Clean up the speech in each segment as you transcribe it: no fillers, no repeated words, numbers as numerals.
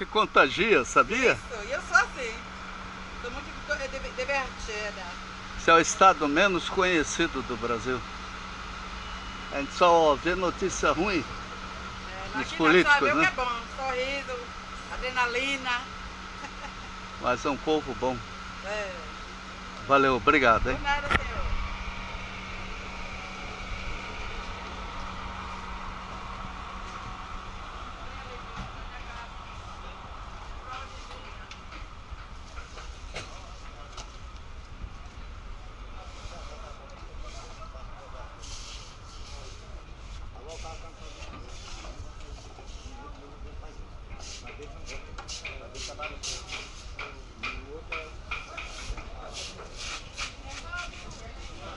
que contagia, sabia? Isso, e eu sou assim. Sou muito divertida. Esse é o estado menos conhecido do Brasil. A gente só vê notícia ruim dos Aqui políticos, só vê o que né? é bom, sorriso, adrenalina. Mas é um povo bom. É. Valeu, obrigado, hein? Por nada, senhor.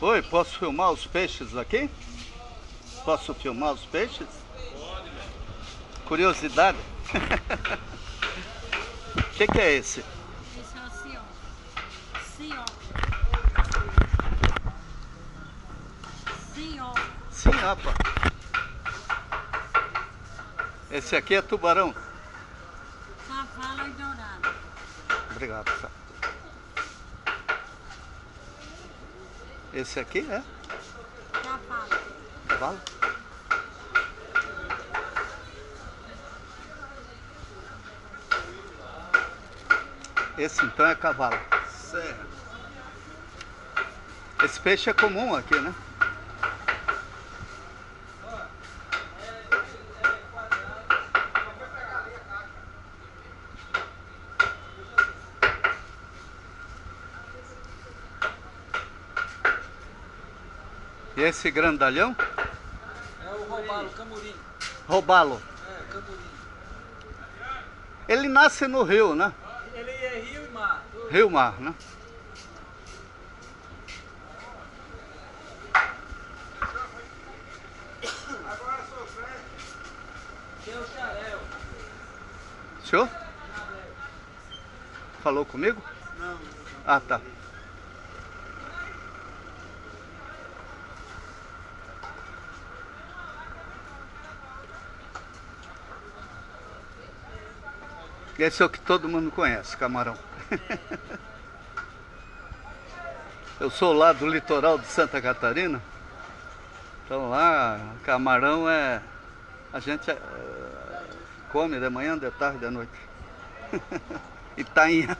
Oi, posso filmar os peixes aqui? Posso filmar os peixes? Pode, velho. Curiosidade? O que é esse? Esse é o Sion. Sion. Sion. Sim, opa. Esse aqui é tubarão. Cavalo e dourado. Obrigado, Sá. Esse aqui é Cavalo. cavalo? Esse então é cavalo. Serra. Esse peixe é comum aqui, né? E esse grandalhão? É o robalo, camurim. Robalo. É, camurim. Ele nasce no rio, né? Ele é rio e mar. Rio-mar, né? Tem o xarel. Senhor? Falou comigo? Não. Ah, tá. Esse é o que todo mundo conhece, camarão. Eu sou lá do litoral de Santa Catarina. Então lá, camarão é... A gente come de manhã, de tarde, de noite. E tainha,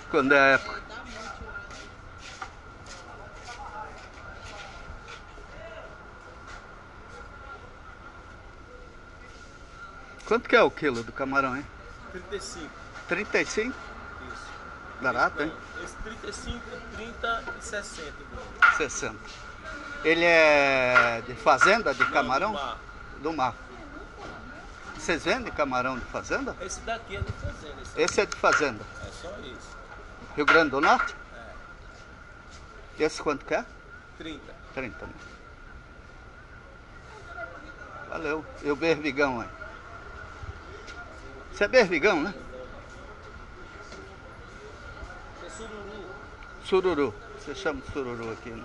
quando é a época. Quanto que é o quilo do camarão, hein? 35. 35? Isso. Barato, hein? Esse 35, 30 e 60. 60. Ele é de fazenda, de camarão? Do mar. Do mar. Vocês vendem camarão de fazenda? Esse daqui é de fazenda. Esse é de fazenda. É só isso. Rio Grande do Norte? É. Esse quanto que é? 30. 30, né? Valeu. E o berbigão, aí? Isso é berbigão, né? É sururu. Sururu. Você chama de sururu aqui, né?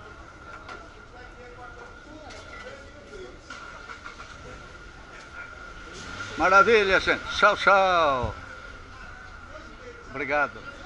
Maravilha, gente. Tchau, tchau. Obrigado.